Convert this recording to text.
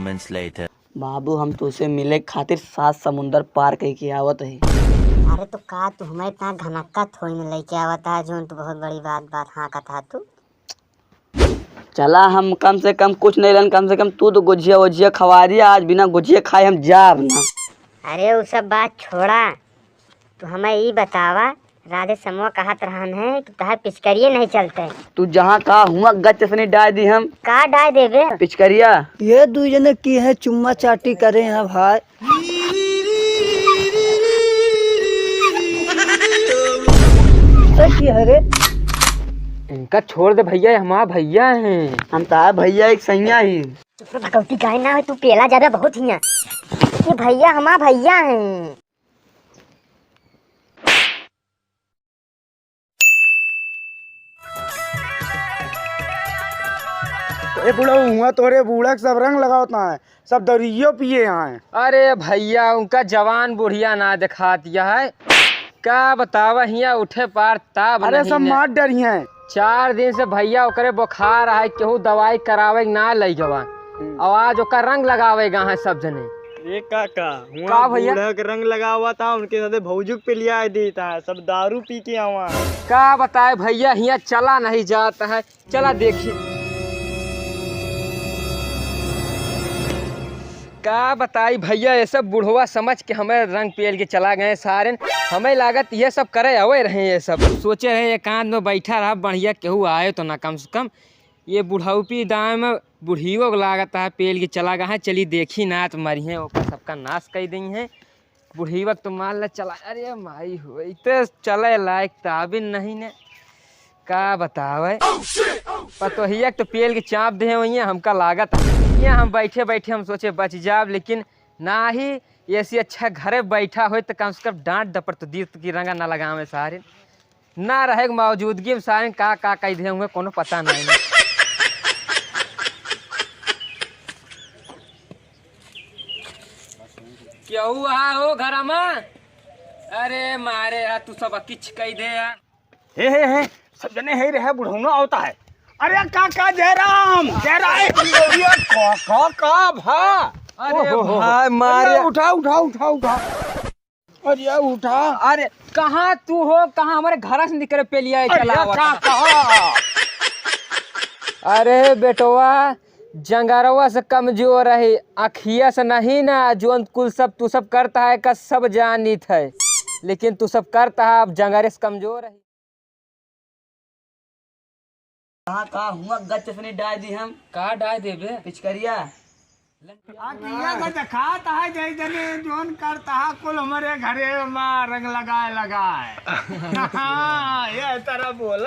moments later. बाबू हम तुझसे मिले खातिर 7 समुंदर पार कई के आवत है। अरे तो का तू हमें इतना घनक्का थोड़ी न लेके आवता है जो तो बहुत बड़ी बात हाँ कथा तू। चला हम कम से कम कुछ नहीं लन, कम से कम तू तो गुजिया वुजिया खवा दिया, आज बिना गुजिया खाए हम जाब ना। अरे वो सब बात छोड़ा, तू हमें ये बतावा राधे समूह कहत रहन है कि तहार पिचकरिए नहीं चलते। तू जहाँ कहा हुआ गच से नहीं डाल दी हम का डाय देबे पिचकरिया। ये दू जने की है चुम्मा चाटी करे हैं भाई। की है रे? इनका छोड़ दे भैया, हमारा भैया हैं। हम तार भैया एक सैया ही। भगवती गाय ना है, तू पेला ज्यादा बहुत ही है। ये भैया हमारा भैया हैं। बूढ़ा हुआ तोरे बूढ़ा सब रंग लगाता है, सब दरियो पिए यहाँ है। अरे भैया उनका जवान बुढ़िया ना दिखा दिया है, क्या बतावा हिया उठे पार ताब। अरे सब मार डरी हैं। 4 दिन से भैया ओकरे बुखार है, केहू दवाई करावे ना ले जवा, आवाज ओकर रंग लगावेगा है सब जने। ये काका का भैया बूढ़ा के रंग लगा हुआ था, उनके साथ भौजुक पे लिया देता है, सब दारू पी के आवा। क्या बताए भैया हिया चला नहीं जाता है, चला देखिए। क्या बताई भैया, ये सब बुढ़वा समझ के हमें रंग पेल के चला गए सारे। हमें लागत ये सब करे अवे रहे, ये सब सोचे रहे एकांत में बैठा रहा बढ़िया केहू आए तो ना, कम से कम ये बुढ़ाऊपी दाम में बुढ़ियों को लागत है पेल के चला गया है। चली देखी ना तो मरिए ओकर सबका नाश कर दी है बुढ़ीवा तो मान ला चला। अरे माई हो तो चले लायक ताबिन नहीं ने, का बतावे पतोहिया तो पेल के चाँप दे वही हमका लागत है। यहाँ हम बैठे बैठे हम सोचे बच जाब, लेकिन ना ही ऐसी अच्छा घरे बैठा हो तो कम से कम डांट डपट तो दी की रंगा ना लगावे सारे ना रहे मौजूदगी में सारे का कह दे होंगे कोनो पता नहीं। क्या हुआ हो घर में? अरे मारे यार तू सब किच कह दे यार। हे सब जने हे रहे बुढ़ौना होता है। अरे काका जयराम का भा। अरे भाई मारे उठा उठा उठा उठा। अरे उठा। अरे कहाँ तू हो, कहाँ हमारे घर से निकल पे लिया चला अरे बेटवा जंगारवा से कमजोर है, अखिया से नहीं ना, जो कुल सब तू सब करता है का सब जानित है, लेकिन तू सब करता है अब जंगारे से कमजोर है। कहा हुआ गच से नहीं डाल दी हम का डाल देबे पिचकरिया। दिखाता है जय जने जोन करता है कुल हमारे घरे में रंग लगाए ये तरह बोल